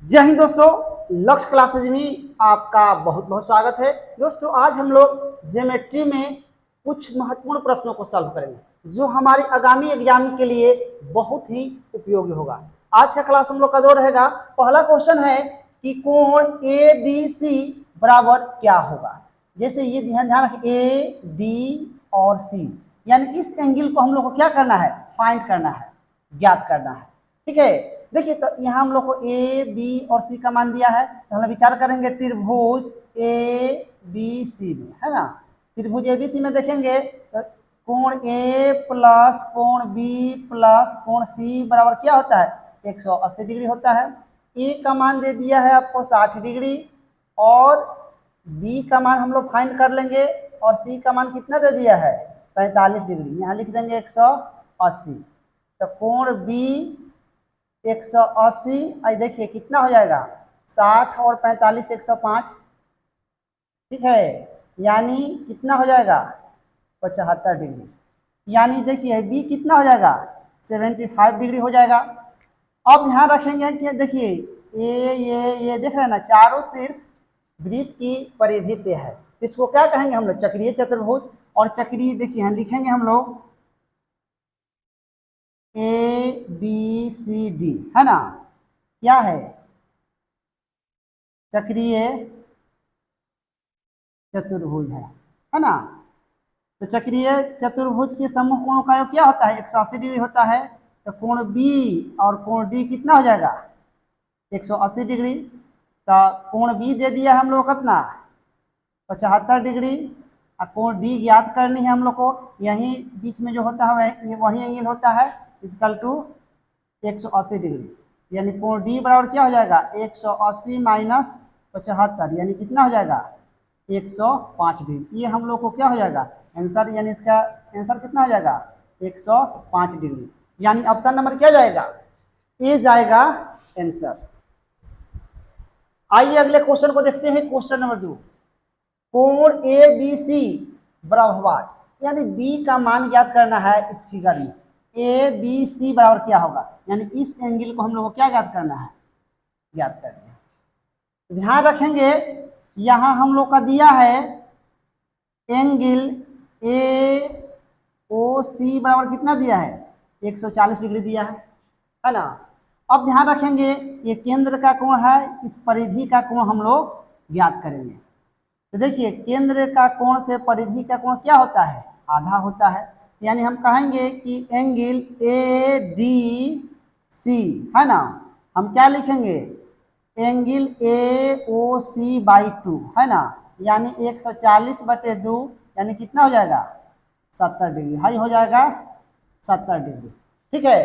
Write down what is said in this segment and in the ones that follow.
जय हिंद दोस्तों। लक्ष्य क्लासेज में आपका बहुत बहुत स्वागत है। दोस्तों आज हम लोग ज्योमेट्री में कुछ महत्वपूर्ण प्रश्नों को सॉल्व करेंगे जो हमारे आगामी एग्जाम के लिए बहुत ही उपयोगी होगा। आज का क्लास हम लोग का जो रहेगा, पहला क्वेश्चन है कि कोण ए डी सी बराबर क्या होगा। जैसे ये ध्यान ध्यान रखें, ए डी और सी, यानी इस एंगल को हम लोग को क्या करना है, फाइंड करना है, ज्ञात करना है। ठीक है, देखिए तो यहाँ हम लोग को ए बी और सी का मान दिया है, तो हम विचार करेंगे त्रिभुज ए बी सी में, है ना। त्रिभुज ए बी सी में देखेंगे तो कोण ए प्लस कोण बी प्लस कोण सी बराबर क्या होता है, 180 डिग्री होता है। ए का मान दे दिया है आपको 60 डिग्री, और बी का मान हम लोग फाइंड कर लेंगे, और सी का मान कितना दे दिया है, 45 डिग्री। यहाँ लिख देंगे 180। तो कोण बी 180, आई देखिए कितना हो जाएगा, 60 और 45 105, ठीक है, यानी कितना हो जाएगा, 75 डिग्री। यानी देखिए बी कितना हो जाएगा, 75 डिग्री हो जाएगा। अब ध्यान रखेंगे कि देखिए ये देख रहे हैं ना, चारों शीर्ष वृत्त की परिधि पे है। इसको क्या कहेंगे हम लोग, चक्रीय चतुर्भुज। और चक्रीय देखिए यहाँ लिखेंगे हम लोग ए बी सी डी, है ना, क्या है, चक्रीय चतुर्भुज है ना। तो चक्रीय चतुर्भुज के समूह कोणों का योग क्या होता है, 180 डिग्री होता है। तो कोण बी और कोण डी कितना हो जाएगा, 180 डिग्री। तो कोण बी दे दिया हम लोग कितना, 75 डिग्री। और कोण डी ज्ञात करनी है हम लोग को, यहीं बीच में जो होता है वही एंगल होता है, इक्वल टू 180 डिग्री। यानी कोण डी बराबर क्या हो जाएगा, 180 माइनस 75, यानी कितना हो जाएगा, 105 डिग्री। ये हम लोग को क्या हो जाएगा आंसर, यानी इसका आंसर कितना हो जाएगा, 105 डिग्री। यानी ऑप्शन नंबर क्या जाएगा, ए जाएगा आंसर। आइए अगले क्वेश्चन को देखते हैं, क्वेश्चन नंबर 2। कोण ए बी सी बराबर, यानी बी का मान ज्ञात करना है इस फिगर में। ए बी सी बराबर क्या होगा, यानी इस एंगल को हम लोग को क्या ज्ञात करना है, ज्ञात करना है। ध्यान रखेंगे यहां हम लोग का दिया है एंगल ए ओ सी बराबर कितना दिया है, 140 डिग्री दिया है ना। अब ध्यान रखेंगे ये केंद्र का कोण है, इस परिधि का कोण हम लोग ज्ञात करेंगे। तो देखिए केंद्र का कोण से परिधि का कोण क्या होता है, आधा होता है। यानी हम कहेंगे कि एंगल ए डी सी, है ना, हम क्या लिखेंगे, angle A O C by 2, है ना। यानी 140/2, यानी कितना हो जाएगा, 70 डिग्री, हाई हो जाएगा 70 डिग्री। ठीक है,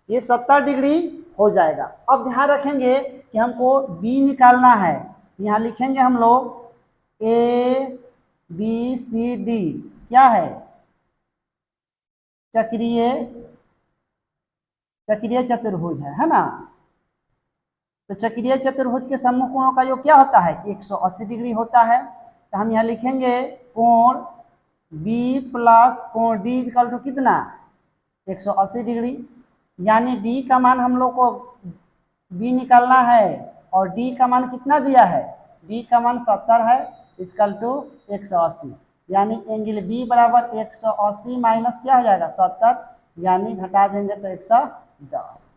ये 70 डिग्री हो जाएगा। अब ध्यान रखेंगे कि हमको बी निकालना है। यहाँ लिखेंगे हम लोग ए बी सी डी क्या है, चक्रीय चतुर्भुज है ना। तो चक्रीय चतुर्भुज के समूह कोणों का योग क्या होता है, 180 डिग्री होता है। तो हम यहाँ लिखेंगे कोण बी प्लस कोण डी इक्वल टू कितना, 180 डिग्री। यानी डी का मान हम लोग को बी निकालना है, और डी का मान कितना दिया है, डी का मान 70 है, इक्वल टू 180। यानी एंगल बी बराबर 180 माइनस क्या हो जाएगा, 70, यानी घटा देंगे तो 110।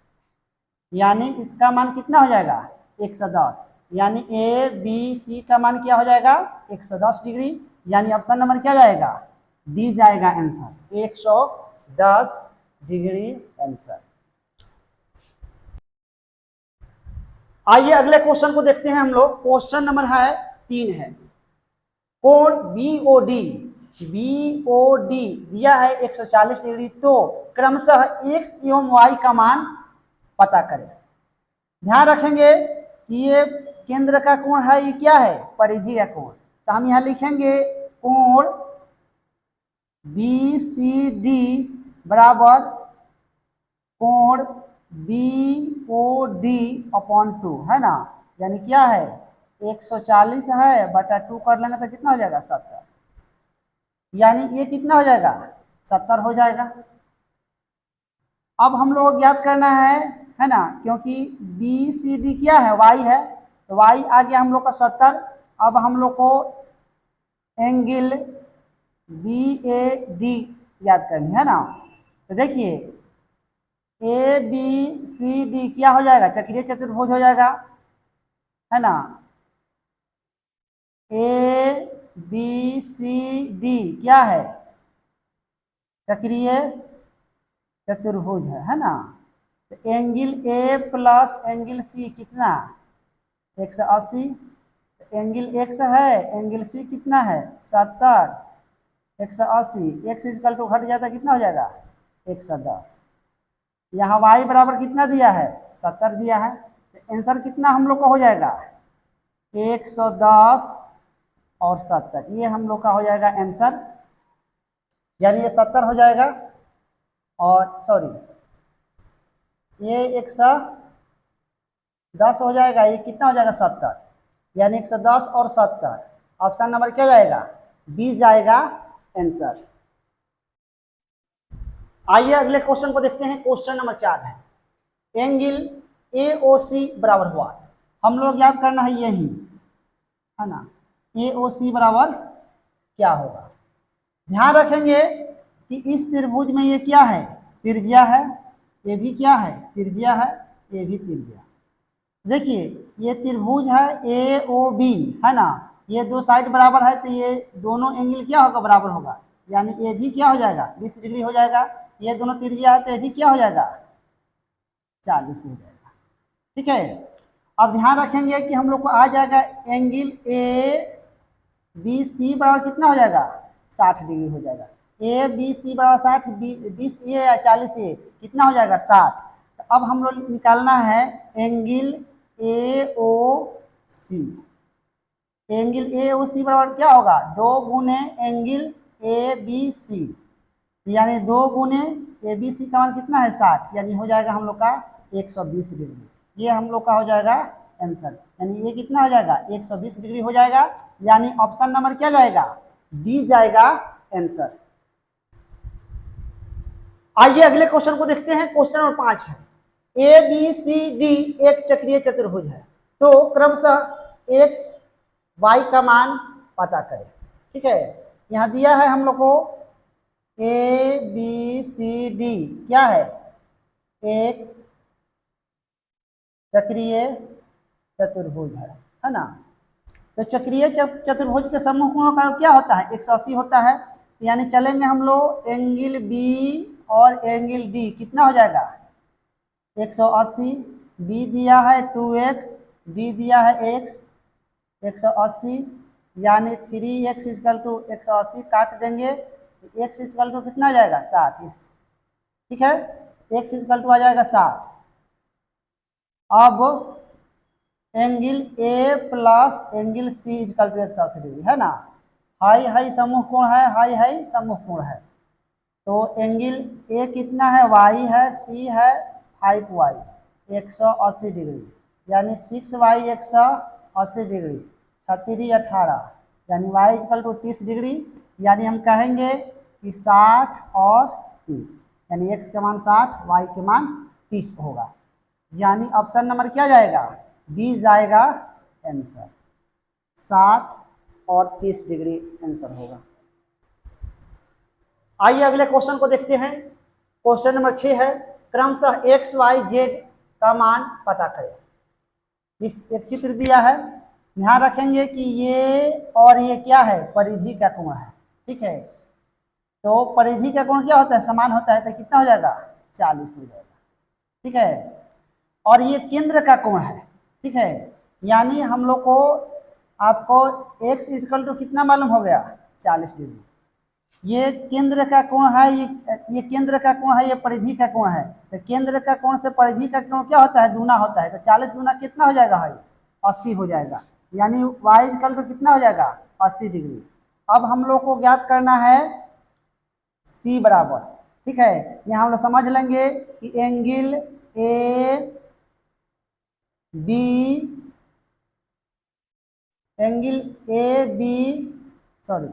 यानी इसका मान कितना हो जाएगा, 110। यानी ए बी सी का मान क्या हो जाएगा, 110 डिग्री। यानी ऑप्शन नंबर क्या जाएगा, डी जाएगा आंसर, 110 डिग्री आंसर। आइए अगले क्वेश्चन को देखते हैं हम लोग। क्वेश्चन नंबर है 3 है, कोण बीओडी दिया है 140 डिग्री, तो क्रमशः x एवं y का मान पता करें। ध्यान रखेंगे कि ये केंद्र का कोण है, ये क्या है, परिधि का कोण। तो हम यहाँ लिखेंगे कोण बी सी डी बराबर कोण बी ओ डी अपॉन 2, है ना। यानी क्या है, 140 है बटा 2 कर लेंगे तो कितना हो जाएगा, 70। यानी ये कितना हो जाएगा, 70 हो जाएगा। अब हम लोग ज्ञात करना है है ना, क्योंकि बी सी डी क्या है, वाई है, तो वाई आ गया हम लोग का 70। अब हम लोग को एंगल बी ए डी याद करनी है ना। तो देखिए ए बी सी डी क्या हो जाएगा, चक्रीय चतुर्भुज हो जाएगा, है ना। ए बी सी डी क्या है, चक्रीय चतुर्भुज है ना। तो angle A plus angle C कितना, 180। एंगल एक्स है, एंगल सी कितना है 70, 180, एक्स इजकल टू घट जाता कितना हो जाएगा 110। यहाँ वाई बराबर कितना दिया है 70 दिया है, तो आंसर कितना हम लोग का हो जाएगा 110 और 70, ये हम लोग का हो जाएगा आंसर। यानी ये 70 हो जाएगा और सॉरी ये 110 हो जाएगा, ये कितना हो जाएगा 70, यानी 110 और 70। ऑप्शन नंबर क्या जाएगा, बी जाएगा आंसर। आइए अगले क्वेश्चन को देखते हैं। क्वेश्चन नंबर 4 है एंगल ए ओ सी बराबर हुआ, हम लोग याद करना है यही, है ना। ए ओ सी बराबर क्या होगा, ध्यान रखेंगे कि इस त्रिभुज में ये क्या है, त्रिज्या है, ये भी क्या है त्रिज्या है, ये भी त्रिज्या। देखिए ये त्रिभुज है ए ओ बी, है ना, ये दो साइड बराबर है, तो ये दोनों एंगल क्या होगा बराबर होगा, यानी ये भी क्या हो जाएगा 20 डिग्री हो जाएगा। ये दोनों त्रिज्या है तो ये भी क्या हो जाएगा 40 हो जाएगा, ठीक है। अब ध्यान रखेंगे कि हम लोग को आ जाएगा एंगल ए बी सी बराबर कितना हो जाएगा 60 डिग्री हो जाएगा। ए बी सी बराबर 60, 20 ए या 40 ए कितना हो जाएगा 60। तो अब हम लोग निकालना है angle A O C. Angle A ओ सी बराबर क्या होगा 2 गुने एंगल ए बी सी, यानी 2 गुने ए बी सी का मान कितना है 60, यानी हो जाएगा हम लोग का 120 डिग्री। ये हम लोग का हो जाएगा आंसर, यानी ये कितना हो जाएगा 120 डिग्री हो जाएगा, यानी ऑप्शन नंबर क्या जाएगा डी जाएगा आंसर। आइए अगले क्वेश्चन को देखते हैं। क्वेश्चन नंबर 5 है ए बी सी डी एक चक्रीय चतुर्भुज है, तो क्रमशः एक्स वाई का मान पता करें, ठीक है। यहाँ दिया है हम लोग को ए बी सी डी क्या है, एक चक्रीय चतुर्भुज है ना। तो चक्रीय चतुर्भुज के समूह कोणों का क्या होता है 180 होता है, यानी चलेंगे हम लोग एंगल बी और एंगल डी कितना हो जाएगा 180। बी दिया है 2x, डी दिया है x, 180 यानी 3x इजकल टू 180 काट देंगे, x इजकल टू कितना आ जाएगा 60, ठीक है, x इजकल टू आ जाएगा 60। अब angle A plus angle C equal to 180 degree, है ना। हाई हाई समूह कोण है, हाई हाई समूह कोण है, तो एंगल ए कितना है वाई है, सी है 5y 180 डिग्री, यानी 6y 180 डिग्री, 36 18, यानी y इक्वल टू 30 डिग्री। यानी हम कहेंगे कि 60 और 30, यानी x के मान 60 y के मान 30 होगा, यानी ऑप्शन नंबर क्या जाएगा बी जाएगा आंसर, 60 और 30 डिग्री आंसर होगा। आइए अगले क्वेश्चन को देखते हैं। क्वेश्चन नंबर 6 है क्रमशः एक्स वाई जेड का मान पता करें। इस एक चित्र दिया है, ध्यान रखेंगे कि ये और ये क्या है परिधि का कोण है, ठीक है। तो परिधि का कोण क्या होता है समान होता है, तो कितना हो जाएगा 40 हो जाएगा, ठीक है। और ये केंद्र का कोण है, ठीक है, यानी हम लोग को आपको x इक्वल टू कितना मालूम हो गया 40 डिग्री। ये केंद्र का कोण है, ये केंद्र का कोण है, ये परिधि का कोण है, तो केंद्र का कोण से परिधि का कोण क्या होता है दूना होता है, तो 40 गुना कितना हो जाएगा भाई 80 हो जाएगा, यानी y इक्वल टू कितना हो जाएगा 80 डिग्री। अब हम लोग को ज्ञात करना है c बराबर, ठीक है। यहाँ हम लोग समझ लेंगे कि angle A B angle A B sorry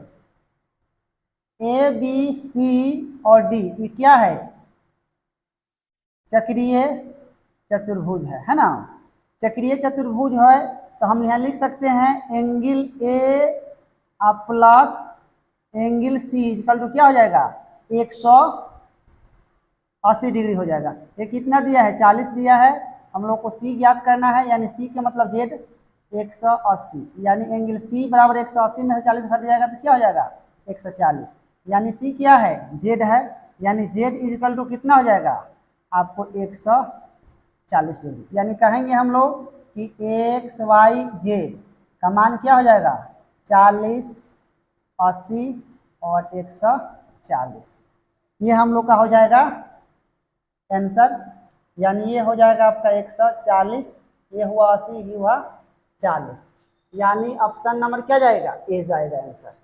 A B C और डी ये क्या है चक्रीय चतुर्भुज है ना। चक्रीय चतुर्भुज है तो हम यहाँ लिख सकते हैं angle A plus angle C equal to क्या हो जाएगा 180 डिग्री हो जाएगा। ये कितना दिया है 40 दिया है, हम लोग को सी ज्ञात करना है, यानी सी के मतलब जेड 180, यानी एंगल सी बराबर 180 में से 40 घट जाएगा तो क्या हो जाएगा 140, यानी सी क्या है जेड है, यानी जेड इक्वल टू कितना हो जाएगा आपको 140 डिग्री। यानी कहेंगे हम लोग कि एक्स वाई जेड का मान क्या हो जाएगा 40, 80 और 140, ये हम लोग का हो जाएगा आंसर। यानी ये हो जाएगा आपका 140, ये हुआ 80, ये हुआ 40, यानी ऑप्शन नंबर क्या जाएगा ए जाएगा आंसर।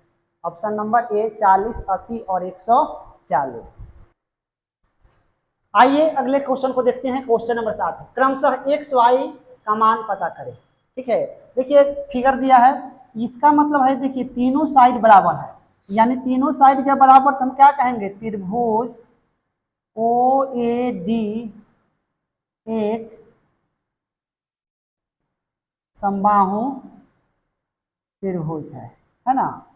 ऑप्शन नंबर ए 40, 80 और 140। आइए अगले क्वेश्चन को देखते हैं। क्वेश्चन नंबर 7 क्रमशः एक्स वाई का मान पता करें। ठीक है, देखिए फिगर दिया है, इसका मतलब है देखिए तीनों साइड बराबर है, यानी तीनों साइड जब बराबर तो हम क्या कहेंगे त्रिभुज ओ ए डी एक समबाहु त्रिभुज है ना।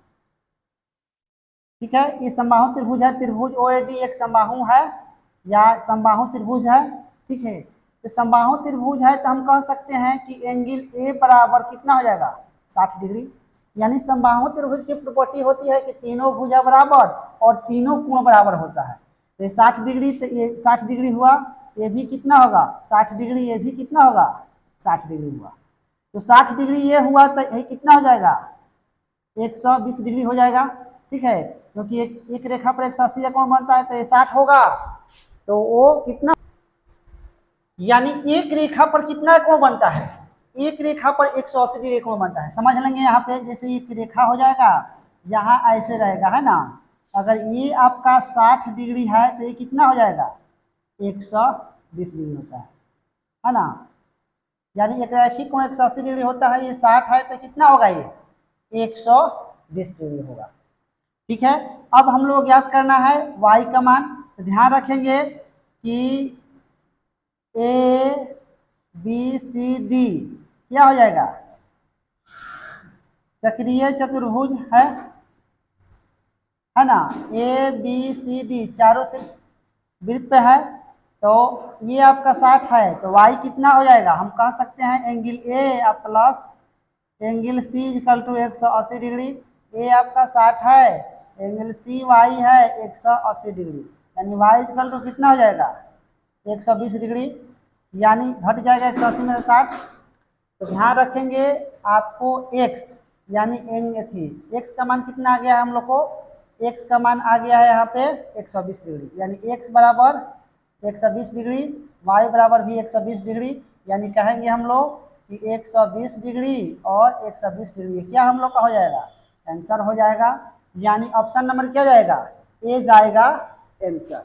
ठीक है, ये समबाहु त्रिभुज है, त्रिभुज ओ ए डी एक समबाहु है या समबाहु त्रिभुज है। ठीक है, तो समबाहु त्रिभुज है तो हम कह सकते हैं कि एंगल ए बराबर कितना हो जाएगा 60 डिग्री। यानी समबाहु त्रिभुज की प्रॉपर्टी होती है कि तीनों भुजा बराबर और तीनों कोण बराबर होता है। तो ये 60 डिग्री, तो ये 60 डिग्री हुआ, ये भी कितना होगा 60 डिग्री, ये भी कितना होगा 60 डिग्री हुआ। तो 60 डिग्री ये हुआ तो ये कितना हो जाएगा 120 डिग्री हो जाएगा। ठीक है, क्योंकि एक रेखा पर 180 का कोण बनता है तो ये 60 होगा, तो वो कितना, यानी एक रेखा पर कितना कोण बनता है, एक रेखा पर 180 डिग्री कोण बनता है। समझ लेंगे यहाँ पे, जैसे एक रेखा हो जाएगा, यहाँ ऐसे रहेगा है ना, अगर ये आपका 60 डिग्री है तो ये कितना हो जाएगा 120 डिग्री होता है ना। यानी एक रैखिक कोण 180 डिग्री होता है, ये 60 है तो कितना होगा ये 120 डिग्री होगा। ठीक है, अब हम लोग याद करना है y का मान, तो ध्यान रखेंगे कि ए बी सी डी क्या हो जाएगा चक्रीय चतुर्भुज है ना। ए बी सी डी चारों से वृत्त पे है, तो ये आपका 60 है तो y कितना हो जाएगा, हम कह सकते हैं angle A plus angle C equal to 180 degree. A आपका 60 है, एंगल सी वाई है 180 डिग्री, यानी y इक्वल टू कितना हो जाएगा 120 डिग्री, यानी घट जाएगा 180 में से 60। तो ध्यान रखेंगे आपको x यानी x का मान कितना आ गया है हम लोग को, x का मान आ गया है यहाँ पे 120 डिग्री, यानी x बराबर 120 डिग्री, y बराबर भी 120 डिग्री, यानी कहेंगे हम लोग कि 120 डिग्री और 120 डिग्री क्या हम लोग का हो जाएगा आंसर हो जाएगा। यानी ऑप्शन नंबर क्या जाएगा ए जाएगा आंसर।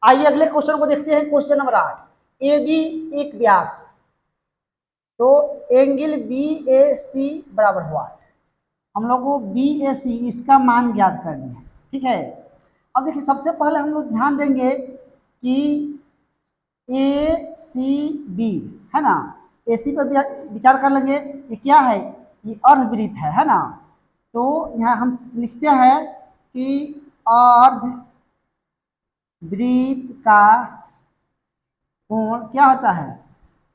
आइए अगले क्वेश्चन को देखते हैं। क्वेश्चन नंबर 8 ए बी एक व्यास, तो एंगल बी ए सी बराबर हुआ, हम लोग को बी ए सी इसका मान ज्ञात करनी है। ठीक है, अब देखिए सबसे पहले हम लोग ध्यान देंगे कि ए सी बी है ना, ए सी पर विचार कर लेंगे कि क्या है, ये अर्धवृत्त है ना। तो यहाँ हम लिखते हैं कि अर्धवृत्त का कोण क्या होता है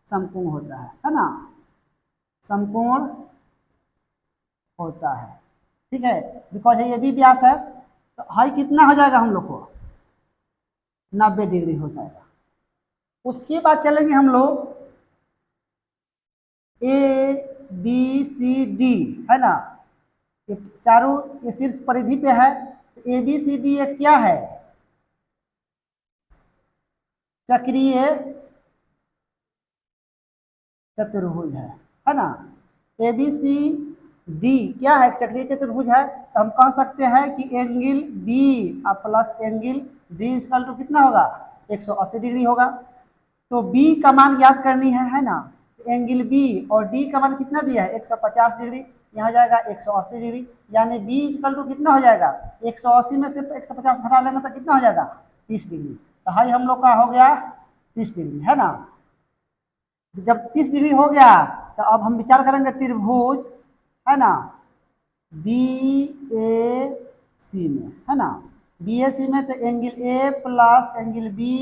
समकोण होता है ना, समकोण होता है। ठीक है, बिकॉज ये भी व्यास है, तो हाई कितना हो जाएगा हम लोग को 90 डिग्री हो जाएगा। उसके बाद चलेंगे हम लोग ए बी सी डी है ना, ये चारों ये शीर्ष परिधि पे है, तो ए बी सी डी ये क्या है चक्रीय चतुर्भुज है ना। ए बी सी डी क्या है चक्रीय चतुर्भुज है, तो हम कह सकते हैं कि angle B plus angle D equal to कितना होगा 180 डिग्री होगा। तो बी का मान ज्ञात करनी है ना, एंगल बी और डी का मान कितना दिया है 150 डिग्री, यहाँ हो जाएगा 180 डिग्री, यानी बी इक्वल टू कितना हो जाएगा, 180 में से 150 घटा लेंगे तो कितना हो जाएगा 30 डिग्री। तो हाई हम लोग का हो गया 30 डिग्री, है ना। जब 30 डिग्री हो गया तो अब हम विचार करेंगे त्रिभुज, है ना, बी ए सी में, है ना। बी ए सी में तो angle A plus angle B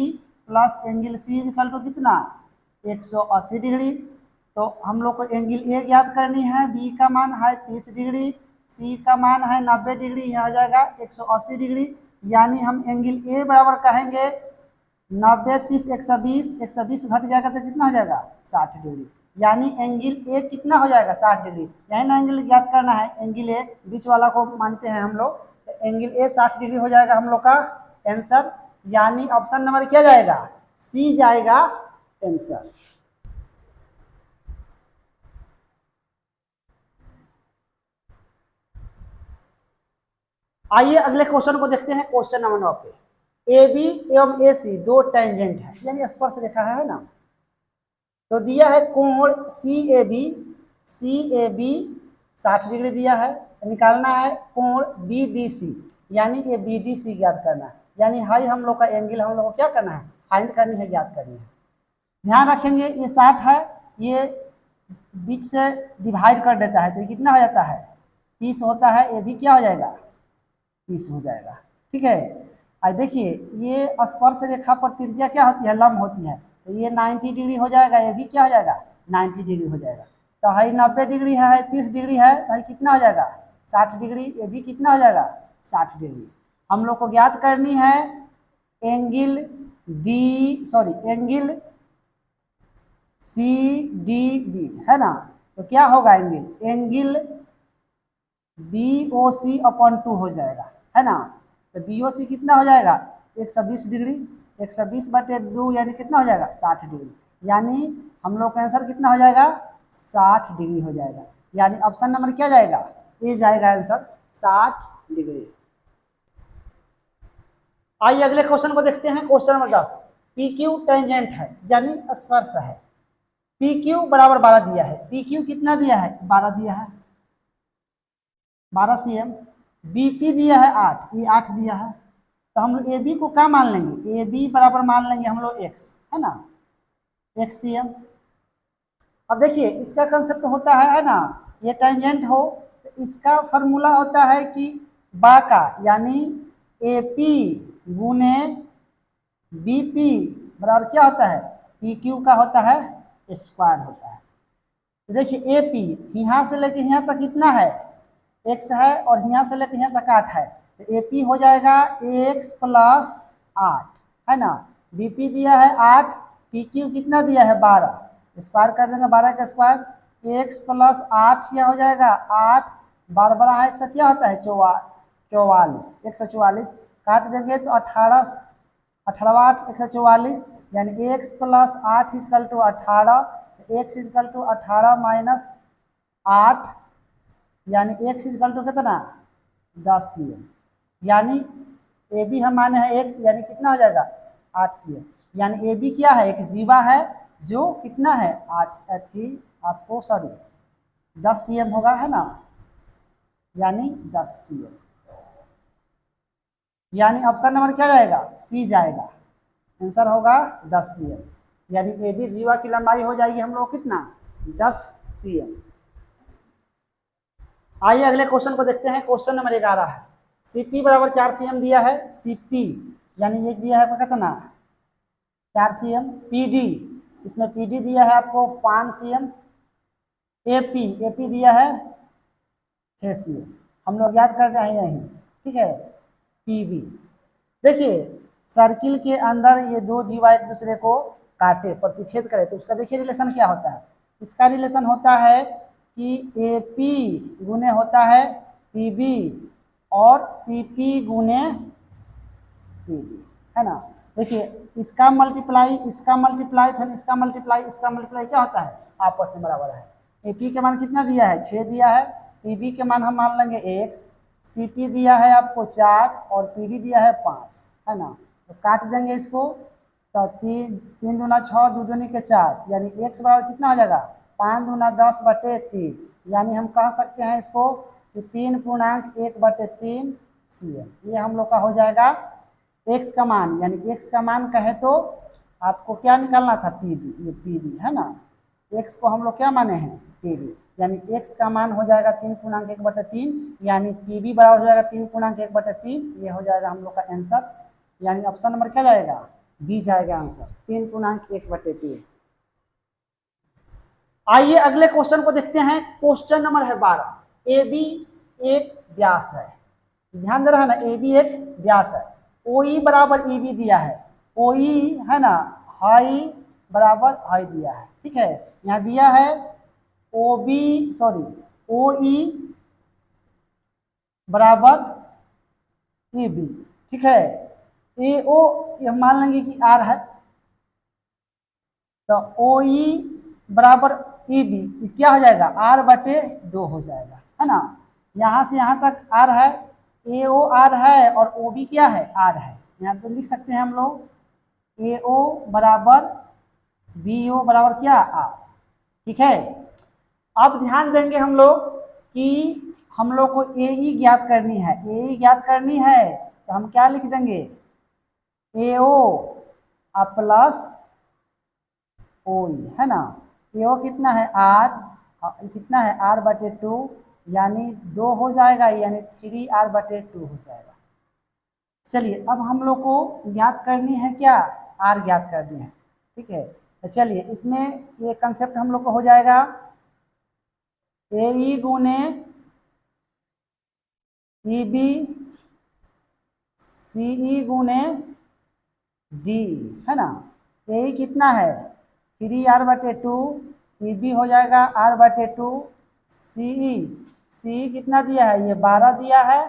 plus angle C equal to कितना 180 डिग्री। तो हम लोग को एंगल ए ज्ञात करनी है, बी का मान है 30 डिग्री, सी का मान है 90 डिग्री, यहाँ आ जाएगा 180 डिग्री। यानी हम एंगल ए बराबर कहेंगे 90 30 120, 120 घट जाएगा तो कितना हो जाएगा 60 डिग्री। यानी एंगल ए कितना हो जाएगा 60 डिग्री। यही ना एंगल ज्ञात करना है, एंगल ए बीच वाला को मानते हैं हम लोग, तो एंगल ए 60 डिग्री हो जाएगा हम लोग का आंसर। यानी ऑप्शन नंबर क्या जाएगा, सी जाएगा आंसर। आइए अगले क्वेश्चन को देखते हैं। क्वेश्चन नंबर 9 पे ए बी एवं ए सी दो टेंजेंट है, यानी स्पर्श रेखा है ना। तो दिया है कोण सी ए बी 60 डिग्री दिया है, निकालना है कोण बी डी सी, यानी ये बी डी सी ज्ञात करना है। यानी हाई हम लोग का एंगल हम लोग को क्या करना है, फाइंड करनी है, ज्ञात करनी है। ध्यान रखेंगे ये 60 है, ये बीच से डिवाइड कर देता है तो ये कितना हो जाता है 30 होता है, ये भी क्या हो जाएगा 30 हो जाएगा, ठीक है। आज देखिए ये स्पर्श रेखा पर त्रिज्या क्या होती है, लंब होती है, तो ये 90 डिग्री हो जाएगा, ये भी क्या हो जाएगा 90 डिग्री हो जाएगा। तो हाई 90 डिग्री है, 30 डिग्री है, तो कितना हो जाएगा 60 डिग्री, ये भी कितना हो जाएगा 60 डिग्री। हम लोग को ज्ञात करनी है angle angle C D B, है ना। तो क्या होगा angle B O C upon 2 हो जाएगा, है ना। तो बी ओ सी कितना हो जाएगा 120 डिग्री, 120 बटे 2 यानी कितना हो जाएगा 60 डिग्री। यानी हम लोग का आंसर कितना हो जाएगा 60 डिग्री हो जाएगा। यानी ऑप्शन नंबर क्या जाएगा, ए जाएगा आंसर 60 डिग्री। आइए अगले क्वेश्चन को देखते हैं। Question number 10 P Q tangent है, यानी स्पर्श है। पी क्यू बराबर 12 दिया है, पी क्यू कितना दिया है 12 दिया है, 12 cm। बीपी दिया है 8, ये 8 दिया है। तो हम लोग ए बी को क्या मान लेंगे, ए बी बराबर मान लेंगे हम लोग x, है ना, x cm। अब देखिए इसका कंसेप्ट होता है ना, ये टेंजेंट हो तो इसका फॉर्मूला होता है कि बा का, यानी ए पी गुने बी पी बराबर क्या होता है पी क्यू का होता है स्क्वायर होता है। तो देखिए ए पी यहाँ से लेके यहाँ तक कितना है x है, और यहाँ से लेकर यहाँ तक 8 है, तो ए पी हो जाएगा x प्लस 8, है ना। बी पी दिया है 8, पी क्यू कितना दिया है 12, स्क्वायर कर देंगे 12 का स्क्वायर, x प्लस 8 क्या हो जाएगा 8, 12 12 है, एक क्या होता है 44, 144 काट देंगे तो 18 18 8 144, यानी x plus 8 equal to 18, x equal to 18 minus 8, यानी x इजकल टू कितना 10 cm। यानी ए बी हम माने हैं x, यानी कितना हो जाएगा 8 cm। यानी ए बी क्या है एक जीवा है जो कितना है 8 आपको सॉरी 10 cm होगा, है ना, यानी 10 cm। यानी ऑप्शन नंबर क्या जाएगा सी जाएगा, आंसर होगा 10 cm। यानी ए बी जीवा की लंबाई हो जाएगी हम लोग कितना 10 cm। आइए अगले क्वेश्चन को देखते हैं। क्वेश्चन नंबर 11 है सीपी बराबर 4 cm दिया है, सीपी यानी ये दिया है कितना 4 cm, पीडी इसमें पीडी दिया है आपको 5 cm, एपी दिया है 6 cm। हम लोग याद कर रहे हैं यही, ठीक है। पीबी देखिए सर्किल के अंदर ये दो जीवा एक दूसरे को काटे प्रतिच्छेद करे तो उसका देखिए रिलेशन क्या होता है। इसका रिलेशन होता है कि ए पी गुने होता है पी बी और सी पी गुने पी डी, है ना। देखिए इसका मल्टीप्लाई फिर इसका मल्टीप्लाई क्या होता है आपस में बराबर है। ए पी के मान कितना दिया है 6 दिया है, पी बी के मान हम मान लेंगे x, सी पी दिया है आपको 4 और पी डी दिया है 5, है ना। तो काट देंगे इसको तो 3 दूना 6 2 दूनी के 4, यानी x बराबर कितना हो जाएगा 5 दूना 10 बटे 3, यानी हम कह सकते हैं इसको कि 3.1/3 cm, ये हम लोग का हो जाएगा x का मान। यानी x का मान कहे तो आपको क्या निकालना था, पीबी, ये पीबी है ना, x को हम लोग क्या माने हैं, पीबी, यानी x का मान हो जाएगा 3.1/3, यानी पीबी बराबर हो जाएगा 3.1/3, ये हो जाएगा हम लोग का आंसर। यानी ऑप्शन नंबर क्या जाएगा, बी जाएगा आंसर, 3.1/3। आइए अगले क्वेश्चन को देखते हैं। क्वेश्चन नंबर है 12। ए बी एक व्यास है, ध्यान दे रहा है ना, ए बी एक व्यास है। ओ ई बराबर ई बी दिया है, ओ ई है ना, हाई बराबर हाई दिया है, ठीक है। यहाँ दिया है ओ बी सॉरी ओ ई बराबर ए बी, ठीक है। ए ओ ये मान लेंगे कि आर है, तो ओ ई बराबर ई बी क्या हो जाएगा, R/2 हो जाएगा, है ना। यहाँ से यहाँ तक आर है, ए ओ आर है और ओ बी क्या है, आर है। यहाँ तो लिख सकते हैं हम लोग ए ओ बराबर बी ओ बराबर क्या, आर, ठीक है। अब ध्यान देंगे हम लोग कि हम लोग को ए ई ज्ञात करनी है, ए ई ज्ञात करनी है तो हम क्या लिख देंगे, ए ओ प्लस ओ ई, है ना। ए ओ कितना है, आर, कितना है, R/2, यानी 2 हो जाएगा, यानी 3R/2 हो जाएगा। चलिए अब हम लोग को ज्ञात करनी है क्या, आर ज्ञात करनी है, ठीक है। तो चलिए इसमें ये कंसेप्ट हम लोग को हो जाएगा, ए ई गुने ई बी सी ई गुने डी, है ना। ए ई कितना है 3R/2, ई बी हो जाएगा R/2, सी ई कितना दिया है, ये 12 दिया है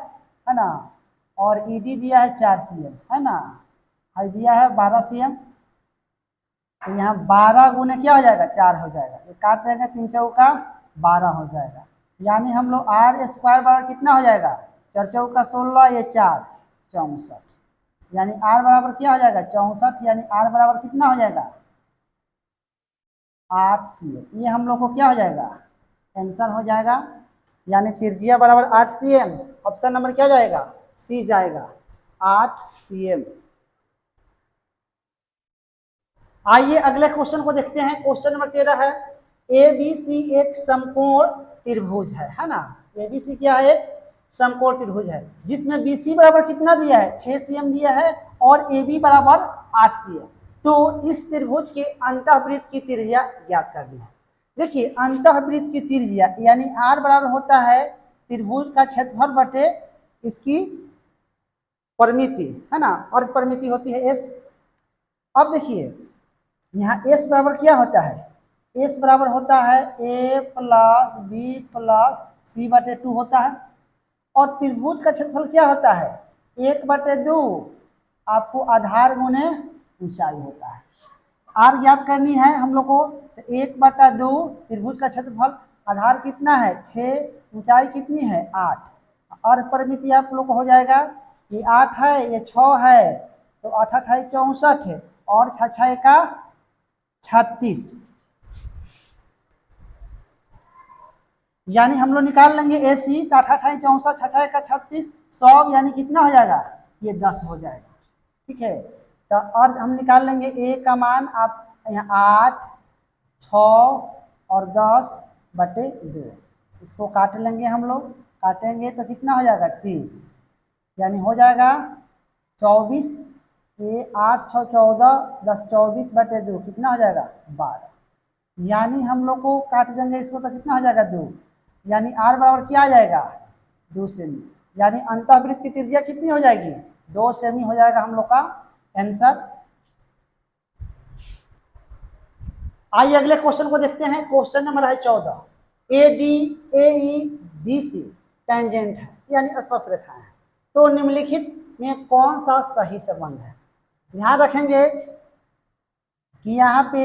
ना, और ई डी दिया है 4 cm, है ना, और दिया है 12 cm। तो यहाँ 12 गुने क्या हो जाएगा, 4 हो जाएगा, ये काट देंगे, 3 चौका 12 हो जाएगा। यानी हम लोग R² बराबर कितना हो जाएगा, 4 चौका 16, ये 4 64, यानी R बराबर क्या हो जाएगा 64, यानी R बराबर कितना हो जाएगा 8 cm। ये हम लोग को क्या हो जाएगा, आंसर हो जाएगा। यानी त्रिज्या बराबर 8 cm, ऑप्शन नंबर क्या जाएगा, सी जाएगा, 8 cm। आइए अगले क्वेश्चन को देखते हैं। क्वेश्चन नंबर 13 है, ए बी सी एक समकोण त्रिभुज है ना। ए बी सी क्या है, एक समकोण त्रिभुज है, जिसमें बी सी बराबर कितना दिया है, 6 cm दिया है, और ए बी बराबर 8 cm। तो इस त्रिभुज के अंतःवृत्त की त्रिज्या ज्ञात करनी है। देखिए अंतःवृत्त की त्रिज्या यानी आर बराबर होता है त्रिभुज का क्षेत्रफल बटे इसकी परिमिति, है ना, और परिमिति होती है एस। अब देखिए यहाँ एस बराबर क्या होता है, एस बराबर होता है ए प्लस बी प्लस C/2 होता है, और त्रिभुज का क्षेत्रफल क्या होता है 1/2, आपको आधार गुने ऊंचाई होता है। आर ज्ञात करनी है हम लोग को, तो 1/2 त्रिभुज का क्षेत्रफल, आधार कितना है 6, ऊंचाई कितनी है 8, और परिमिति आप लोग को हो जाएगा, ये 8 है, ये 6 है, तो 8 8 है 64 है, और 6 6 का 36, यानी हम लोग निकाल लेंगे ए सी, तो 8 8 है 64, 6 6 का 36, 100, यानी कितना हो जाएगा, ये 10 हो जाएगा, ठीक है। तो और हम निकाल लेंगे ए का मान, आप यहाँ 8 6 और 10/2, इसको काट लेंगे हम लोग, काटेंगे तो कितना हो जाएगा 3, यानी हो जाएगा 24, ये 8 6 14 10 24/2 कितना हो जाएगा 12, यानी हम लोग को काट देंगे इसको तो कितना हो जाएगा 2, यानी आर बराबर क्या आ जाएगा 2 सेमी, यानी अंतःवृत्त की त्रिज्या कितनी हो जाएगी 2 सेमी हो जाएगा हम लोग का आंसर। आइए अगले क्वेश्चन को देखते हैं। क्वेश्चन नंबर है 14, A D A E B C tangent है, यानी स्पर्श रेखा है, तो निम्नलिखित में कौन सा सही संबंध है। ध्यान रखेंगे कि यहाँ पे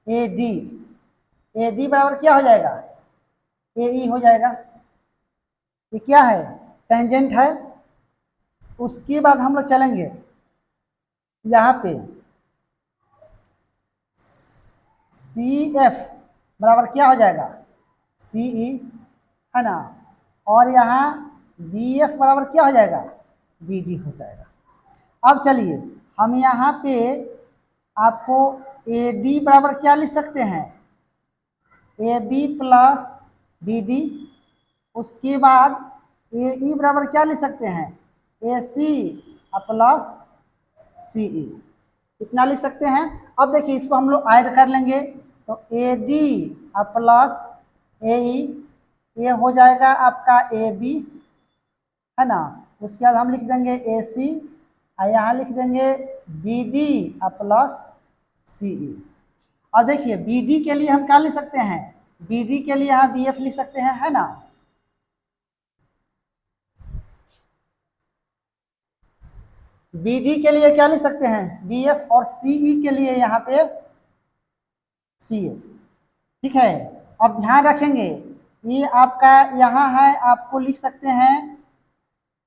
ए डी बराबर क्या हो जाएगा ए ई हो जाएगा, ये क्या है टेंजेंट है। उसके बाद हम लोग चलेंगे यहाँ पे सी एफ बराबर क्या हो जाएगा सी ई, है ना, और यहाँ बी एफ बराबर क्या हो जाएगा, बी डी हो जाएगा। अब चलिए हम यहाँ पे आपको ए डी बराबर क्या लिख सकते हैं, A B plus B D, उसके बाद ए ई बराबर क्या लिख सकते हैं, ए सी प्लस सी ई, इतना लिख सकते हैं। अब देखिए इसको हम लोग ऐड कर लेंगे तो ए डी प्लस ए ई, ये हो जाएगा आपका ए बी, है ना, उसके बाद हम लिख देंगे ए सी, और यहाँ लिख देंगे बी डी प्लस सी ई। और देखिए बी डी के लिए हम क्या लिख सकते हैं, बी डी के लिए यहाँ बी एफ लिख सकते हैं, है ना, बी डी के लिए क्या लिख सकते हैं, बी एफ, और सी ई के लिए यहाँ पे सी एफ। ठीक है, अब ध्यान रखेंगे ये आपका यहाँ है, आपको लिख सकते हैं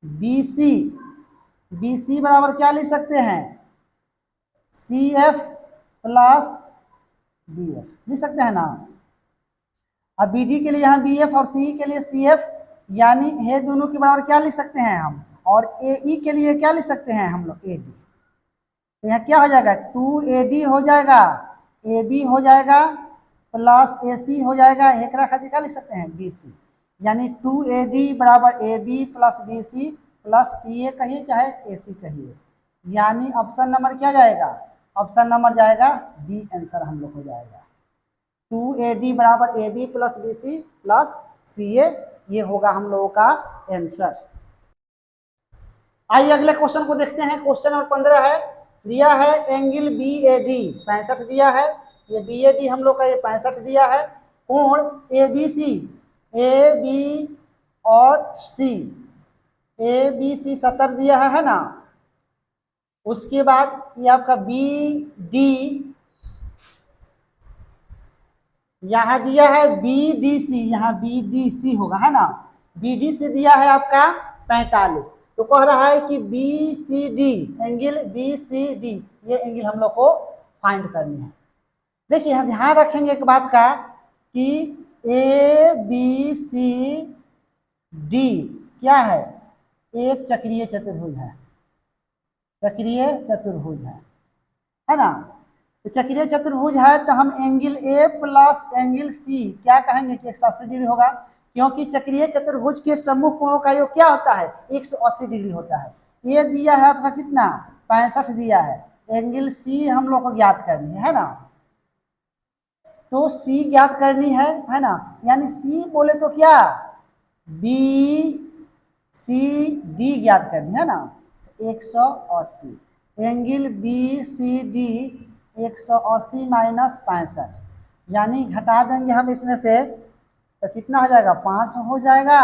बी सी, बी सी बराबर क्या लिख सकते हैं, C F plus B F लिख सकते हैं ना। अब बी डी के लिए यहाँ बी एफ और सी ई के लिए सी एफ, यानी ये दोनों के बराबर क्या लिख सकते हैं हम, और ए ई के लिए क्या लिख सकते हैं हम लोग, ए डी। तो यहाँ क्या हो जाएगा, 2AD हो जाएगा, AB हो जाएगा प्लस AC हो जाएगा, एक खातिर क्या लिख सकते हैं, BC, यानी 2AD बराबर AB plus BC plus CA कहिए चाहे AC कहिए, यानी ऑप्शन नंबर क्या जाएगा, ऑप्शन नंबर जाएगा बी, आंसर हम लोग हो जाएगा 2AD बराबर AB plus BC plus CA, ये होगा हम लोगों का आंसर। आइए अगले क्वेश्चन को देखते हैं। क्वेश्चन नंबर 15 है, दिया है एंगल बी ए डी 65 दिया है, ये बी ए डी हम लोग का ये 65 दिया है, कोण ए बी सी, ए बी और सी, ए बी सी 70 दिया है ना, उसके बाद ये आपका बी डी, यहाँ दिया है बी डी सी, यहाँ बी डी सी होगा, है ना, बी डी सी दिया है आपका 45, तो कह रहा है कि B C D, angle B C D, ये एंगल हम लोग को फाइंड करनी है। देखिए यहाँ ध्यान रखेंगे एक बात का कि ए बी सी डी क्या है, एक चक्रीय चतुर्भुज है, चक्रीय चतुर्भुज है ना, तो चक्रीय चतुर्भुज है तो हम angle A plus angle C क्या कहेंगे कि 180 डिग्री होगा, क्योंकि चक्रीय चतुर्भुज के सम्मुख कोणों का योग क्या होता है, 180 डिग्री होता है। ये दिया है आपका कितना, 65 दिया है, एंगल सी हम लोग को ज्ञात करनी है ना, तो सी ज्ञात करनी है ना, यानी सी बोले तो क्या, बी सी डी ज्ञात करनी है ना, 180, angle B C D 180 minus 65, यानी घटा देंगे हम इसमें से तो कितना हो जाएगा, 5 हो जाएगा,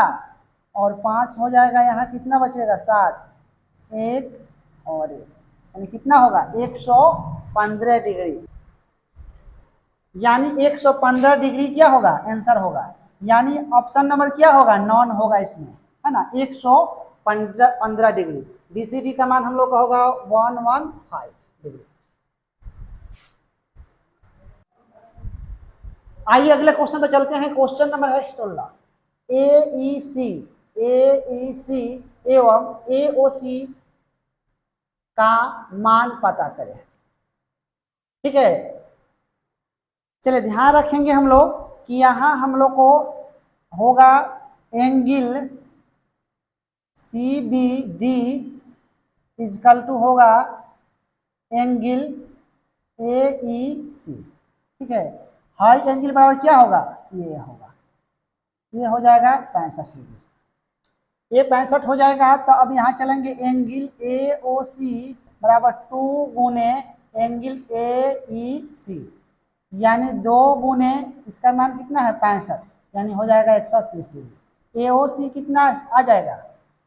और 5 हो जाएगा, यहाँ कितना बचेगा 7, एक और एक, यानी कितना होगा 115 डिग्री, यानी 115 डिग्री क्या होगा, आंसर होगा, यानी ऑप्शन नंबर क्या होगा, नॉन होगा इसमें, है ना, 115 डिग्री, BCD का मान हम लोग का होगा 115 डिग्री। आइए अगले क्वेश्चन पे चलते हैं। क्वेश्चन नंबर है 16, AEC एवं AOC का मान पता करें। ठीक है, चलिए ध्यान रखेंगे हम लोग कि यहाँ हम लोग को होगा एंगल CBD इजकल टू होगा एंगल AEC। ठीक है, हाई एंगल बराबर क्या होगा, ये होगा, ये हो जाएगा 65 डिग्री, ये 65 हो जाएगा। तो अब यहाँ चलेंगे एंगल AOC बराबर 2 गुने एंगल AEC, यानी 2 गुने इसका मान कितना है 65, यानी हो जाएगा 130 डिग्री। AOC कितना आ जाएगा,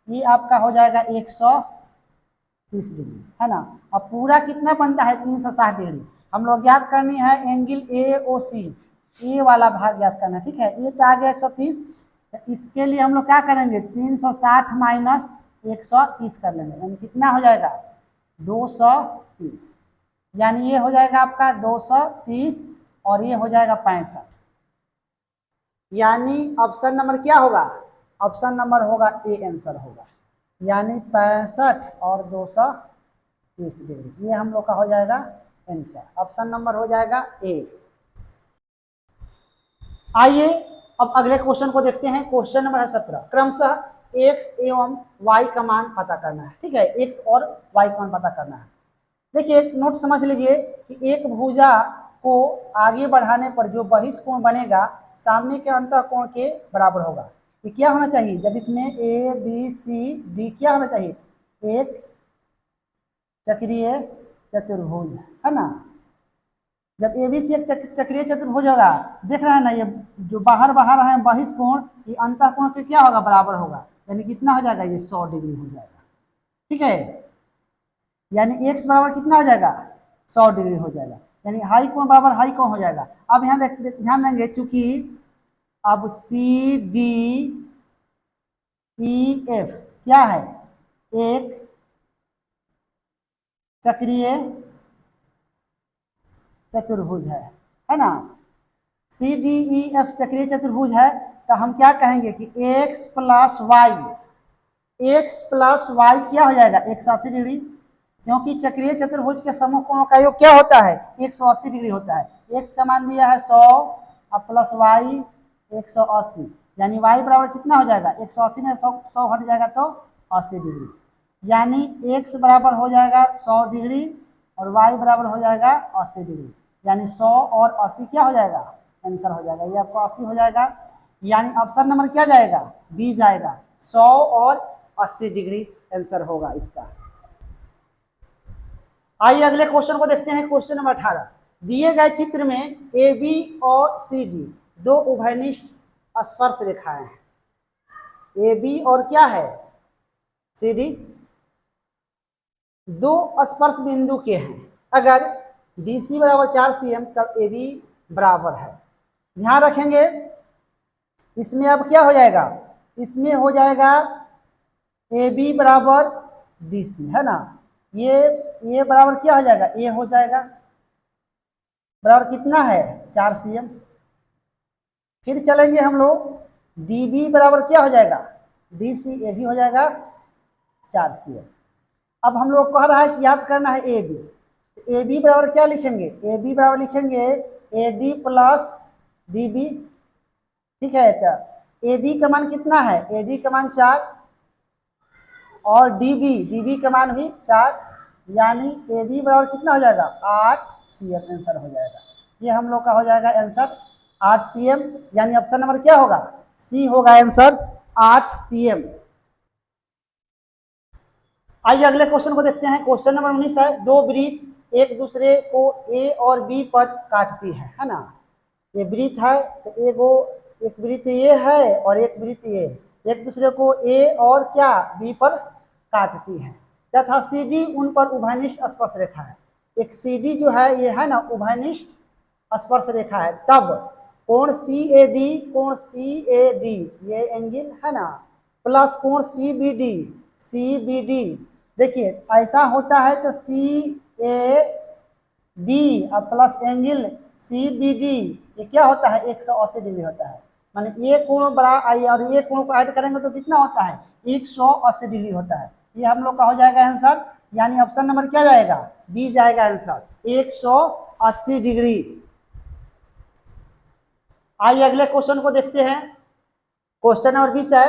ये आपका हो जाएगा 130 डिग्री, है ना। अब पूरा कितना बनता है 360 डिग्री, हम लोग याद करनी है एंगल AOC, ए वाला भाग याद करना। ठीक है, ये तो आ गया 130, तो इसके लिए हम लोग क्या करेंगे 360 माइनस 130 कर लेंगे, यानी कितना हो जाएगा 230, यानी ये हो जाएगा आपका 230 और ये हो जाएगा 65। यानी ऑप्शन नंबर क्या होगा, ऑप्शन नंबर होगा ए आंसर होगा, यानी 65 और 230 डिग्री, ये हम लोग का हो जाएगा आंसर, ऑप्शन नंबर हो जाएगा ए। आइए अब अगले क्वेश्चन को देखते हैं। क्वेश्चन नंबर है 17, क्रमशः x एवं y का मान पता करना है। ठीक है, x और y का मान पता करना है। देखिए एक नोट समझ लीजिए कि एक भुजा को आगे बढ़ाने पर जो बहिष्कोण बनेगा सामने के अंतःकोण के बराबर होगा। ये क्या होना चाहिए, जब इसमें ए बी सी डी क्या होना चाहिए, एक चक्रीय चतुर्भुज, है ना। जब एबीसी एक चक्रीय चतुर्भुज होगा, देख रहे हैं ना, ये जो बाहर बाहर है बहिष्कोण, ये अंतःकोण के क्या होगा, बराबर होगा, यानी कितना हो जाएगा, ये 100 डिग्री हो जाएगा। ठीक है, यानी एक्स बराबर कितना हो जाएगा, 100 डिग्री हो जाएगा, यानी हाई कोण बराबर हाई कोण हो जाएगा। अब यहाँ ध्यान देंगे, चूंकि अब सी डी ई एफ क्या है, एक चक्रीय चतुर्भुज है ना। सी डी ई एफ चक्रीय चतुर्भुज है, तो हम क्या कहेंगे कि x plus Y, X plus Y क्या हो जाएगा, 180 डिग्री, क्योंकि चक्रीय चतुर्भुज के समूह कोणों का योग क्या होता है, 180 डिग्री होता है। x का मान दिया है 100 और प्लस वाई 180, यानी y बराबर कितना हो जाएगा, 180 में 100 हट जाएगा तो 80 डिग्री, यानी x बराबर हो जाएगा 100 डिग्री और y बराबर हो जाएगा 80 डिग्री, यानी 100 और 80 क्या हो जाएगा, आंसर हो जाएगा, ये आपको 80 हो जाएगा, यानी ऑप्शन नंबर क्या जाएगा, बी जाएगा, 100 और 80 डिग्री आंसर होगा इसका। आइए अगले क्वेश्चन को देखते हैं। क्वेश्चन नंबर 18, दिए गए चित्र में ए बी और सी डी दो उभयनिष्ठ स्पर्श रेखाएं हैं। ए बी और क्या है, सी डी, दो स्पर्श बिंदु के हैं। अगर डी सी बराबर 4 cm तब ए बी बराबर है। ध्यान रखेंगे, इसमें अब क्या हो जाएगा, इसमें हो जाएगा ए बी बराबर डी सी, है ना, ये बराबर क्या हो जाएगा, ए हो जाएगा, बराबर कितना है 4 cm। फिर चलेंगे हम लोग, डी बी बराबर क्या हो जाएगा, डी सी, ए भी हो जाएगा 4 cm। अब हम लोग कह रहा है कि याद करना है ए बी, ए बी बराबर क्या लिखेंगे, ए बी बराबर लिखेंगे A D plus D B. ठीक है, तो ए डी का मान कितना है, ए डी का मान 4 और डी बी का मान भी 4, यानी ए बी बराबर कितना हो जाएगा, 8 cm आंसर हो जाएगा। ये हम लोग का हो जाएगा आंसर 8 cm, यानी ऑप्शन नंबर क्या होगा, सी होगा आंसर 8 cm। आइए अगले क्वेश्चन को देखते हैं। क्वेश्चन नंबर 19 है, दो वृत्त एक दूसरे को ए और बी पर काटती है ना। ये वृत्त है तो एक वृत्त ये है और एक वृत्त ये है, एक दूसरे को ए और क्या बी पर काटती है तथा सी डी उन पर उभयनिष्ठ स्पर्श रेखा है। एक सी डी जो है ये है ना उभयनिष्ठ स्पर्श रेखा है, तब कोण सी ए डी ये एंगल है ना, प्लस कोण सी बी डी, देखिए ऐसा होता है तो सी ए डी और plus angle C B D ये क्या होता है, 180 डिग्री होता है, माने ये कोण बड़ा आई और ये कोण को ऐड करेंगे तो कितना होता है, 180 डिग्री होता है। ये हम लोग का हो जाएगा आंसर, यानी ऑप्शन नंबर क्या जाएगा, बी जाएगा आंसर 180 डिग्री। आइए अगले क्वेश्चन को देखते हैं। क्वेश्चन नंबर 20 है,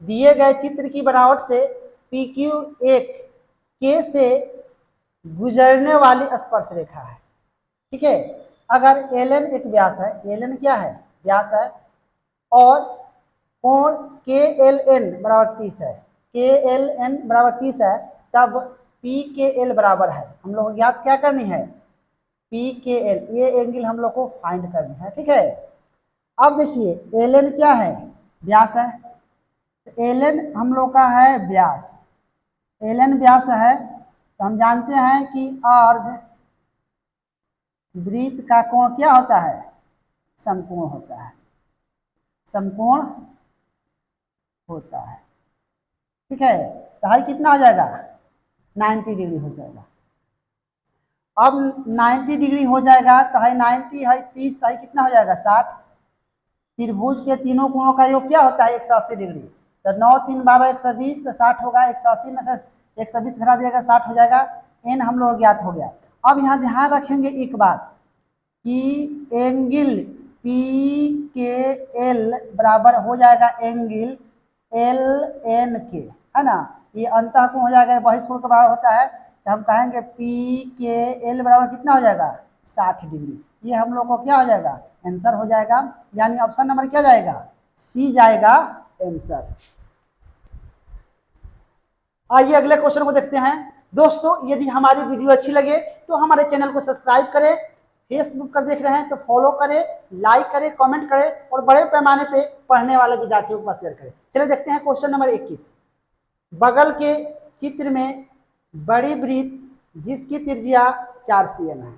दिए गए चित्र की बनावट से पी क्यू एक के से गुजरने वाली स्पर्श रेखा है। ठीक है, अगर एल एन एक व्यास है, एल एन क्या है, व्यास है, और कोण के एल एन बराबर 30 है, के एल एन बराबर 30 है, तब पी के एल बराबर है, हम लोग याद क्या करनी है, पी के एल, ये एंगल हम लोग को फाइंड करनी है। ठीक है, अब देखिए एल एन क्या है, व्यास है, एल एन हम लोग का है व्यास, एल एन व्यास है, तो हम जानते हैं कि अर्ध वृत्त का कोण क्या होता है, समकोण होता है, समकोण होता है। ठीक है, तो हाई कितना हो जाएगा, 90 डिग्री हो जाएगा। अब 90 डिग्री हो जाएगा तो हाई 90 हाई 30, हाई कितना हो जाएगा 60, त्रिभुज के तीनों कोणों का योग क्या होता है 180 डिग्री। तो 9 3 12 120, तो 60 होगा। 180 में से 120 घटा दिएगा 60 हो जाएगा। एन हम लोग ज्ञात हो गया। अब यहाँ ध्यान रखेंगे एक बात कि एंगल पी के एल बराबर हो जाएगा एंगल एल एन के, है ना। ये अंतः कोण हो जाएगा, बहिष्कोण के बराबर होता है। तो हम कहेंगे पी के एल बराबर कितना हो जाएगा 60 डिग्री। ये हम लोग को क्या हो जाएगा आंसर हो जाएगा, यानी ऑप्शन नंबर क्या जाएगा सी जाएगा आंसर। आइए अगले क्वेश्चन को देखते हैं। दोस्तों यदि हमारी वीडियो अच्छी लगे तो हमारे चैनल को सब्सक्राइब करें, फेसबुक पर देख रहे हैं तो फॉलो करें, लाइक करें, कमेंट करें और बड़े पैमाने पे पढ़ने वाले विद्यार्थियों के पास शेयर करें। चलिए देखते हैं क्वेश्चन नंबर 21। बगल के चित्र में बड़ी वृत्त जिसकी त्रिज्या 4 cm है,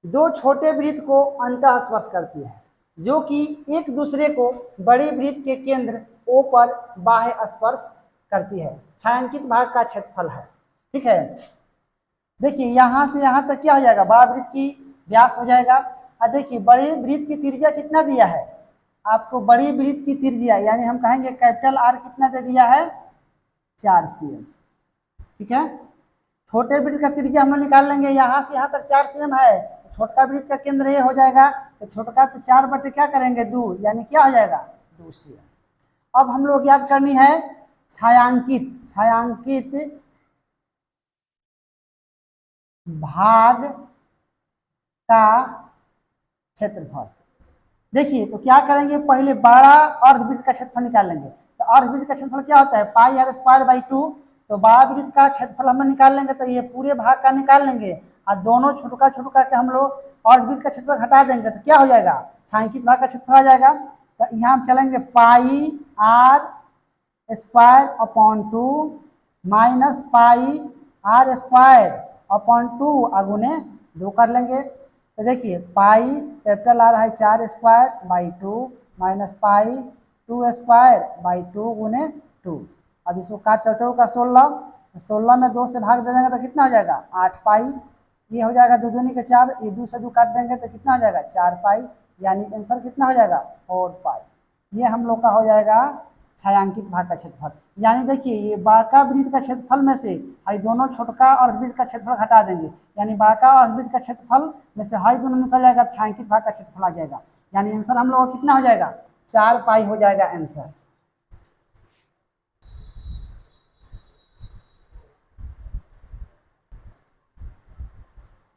दो छोटे वृत्त को अंतः स्पर्श करती है जो कि एक दूसरे को बड़ी वृत्त के केंद्र O पर बाह्य स्पर्श करती है। छायांकित भाग का क्षेत्रफल है। ठीक है, देखिए यहां से यहां तक क्या हो जाएगा, बड़ा वृत्त की व्यास हो जाएगा। और देखिए बड़े वृत्त की त्रिज्या कितना दिया है आपको, बड़ी वृत्त की त्रिज्या यानी हम कहेंगे कैपिटल आर कितना दे दिया है 4 cm। ठीक है, छोटे वृत्त का त्रिज्या हम लोग निकाल लेंगे, यहाँ से यहाँ तक 4 cm है। छोटका वृत्त का केंद्र ये हो जाएगा, तो छोटका तो 4 बटे क्या करेंगे 2, यानी क्या हो जाएगा 2 cm। अब हम लोग याद करनी है छायांकित भाग का क्षेत्रफल। देखिए तो क्या करेंगे, पहले बड़ा अर्धवृत्त का क्षेत्रफल निकाल लेंगे। तो अर्धवृत्त का क्षेत्रफल क्या होता है पाई आर स्क्वायर बाई 2। तो बड़ा वृत्त का क्षेत्रफल हम लोग निकाल लेंगे, तो ये पूरे भाग का निकाल लेंगे और दोनों छोटका छोटका के हम लोग अर्धवृत्त का क्षेत्रफल हटा देंगे, तो क्या हो जाएगा छायांकित भाग का क्षेत्रफल आ जाएगा। तो यहाँ हम चलेंगे pi r square upon 2 minus pi r square upon 2 अगुने 2 कर लेंगे। तो देखिए पाई कैपिटल आर है 4 square by 2 minus pi 2 square by 2 गुने 2। अब इसको काट चौचौ का 16 में 2 से भाग दे देंगे तो कितना हो जाएगा 8 पाई। ये हो जाएगा 2 दूनी के 4, ये 2 से 2 काट देंगे तो कितना हो जाएगा 4 पाई, यानी आंसर कितना हो जाएगा 4 पाई। ये हम लोग का हो जाएगा छायांकित भाग का क्षेत्रफल। यानी देखिए ये बड़का वृत्त का क्षेत्रफल में से हाई दोनों छोटका अर्धवृत्त का क्षेत्रफल हटा देंगे, यानी बड़का अर्धवृत्त का क्षेत्रफल में से हाई दोनों निकल जाएगा, छायांकित भाग का क्षेत्रफल आ जाएगा। यानी आंसर हम लोग का कितना हो जाएगा 4 पाई हो जाएगा आंसर।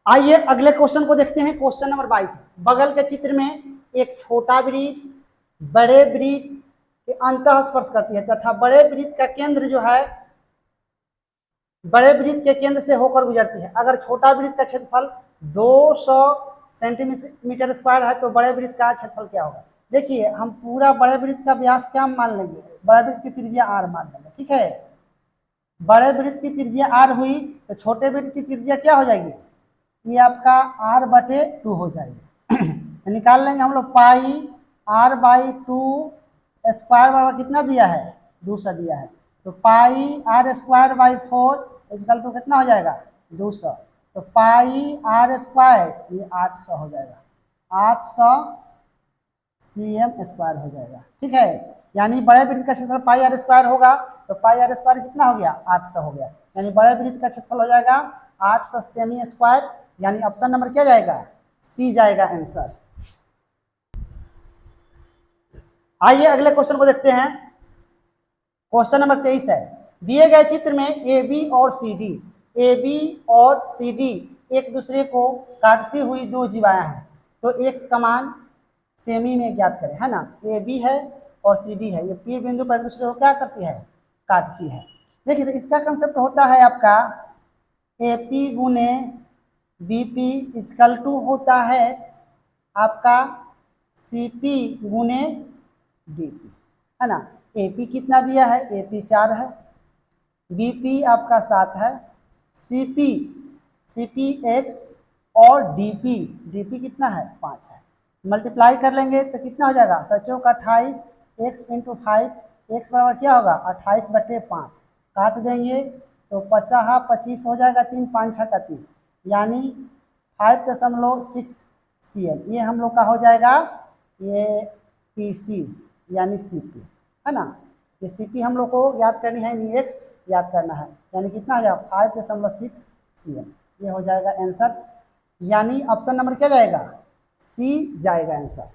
आइए अगले क्वेश्चन को देखते हैं। Question number 22। बगल के चित्र में एक छोटा वृत्त बड़े वृत्त के अंतः स्पर्श करती है तथा बड़े वृत्त का केंद्र जो है बड़े वृत्त के केंद्र से होकर गुजरती है। अगर छोटा वृत्त का क्षेत्रफल 200 सेंटीमीटर स्क्वायर है तो बड़े वृत्त का क्षेत्रफल क्या होगा। देखिए हम पूरा बड़े वृत्त का व्यास क्या मान लेंगे, बड़े वृत्त की त्रिज्या r मान लेंगे। ठीक है, बड़े वृत्त की त्रिज्या r हुई तो छोटे वृत्त की त्रिज्या क्या हो जाएगी, ये आपका r बटे 2 हो जाएगी। निकाल लेंगे हम लोग पाई r बाई 2 स्क्वायर बराबर कितना दिया है 200 दिया है, तो pi r square by 4 equal to कितना हो जाएगा 200। तो पाई r स्क्वायर ये 800 हो जाएगा, 800 cm स्क्वायर हो जाएगा। ठीक है, यानी बड़े वृत्त का क्षेत्रफल पाई आर स्क्वायर होगा, तो पाई आर स्क्वायर कितना हो गया 800 हो गया, यानी बड़े वृत्त का क्षेत्रफल हो जाएगा 800 सेमी स्क्वायर, यानी ऑप्शन नंबर क्या जाएगा सी जाएगा आंसर। आइए अगले क्वेश्चन को देखते हैं। क्वेश्चन नंबर 23 है, दिए गए चित्र में ए बी और सी डी एक दूसरे को काटती हुई दो जीवाएं हैं, तो एक्स का मान सेमी में ज्ञात करें, है ना। ए बी है और सी डी है, ये पी बिंदु पर एक दूसरे को क्या करती है काटती है। देखिए तो इसका कंसेप्ट होता है आपका ए पी गुने बी पी इक्वल टू होता है आपका सी पी गुने डी पी, है ना। ए पी कितना दिया है, ए पी 4 है, बी पी आपका 7 है, सी पी एक्स और डी पी कितना है 5 है। मल्टीप्लाई कर लेंगे तो कितना हो जाएगा 7 का 28, एक्स इंटू 5, एक्स बराबर क्या होगा 28 बटे 5, काट देंगे तो 25 हो जाएगा, 3 5 6 का 30, यानी 5.6 cm ये हम लोग का हो जाएगा ये पी सी यानी सी पी, है ना। ये सी पी हम लोग को याद करनी है, यानी एक्स याद करना है, यानी कितना है 5.6 cm, ये हो जाएगा आंसर। यानी ऑप्शन नंबर क्या जाएगा, सी जाएगा आंसर।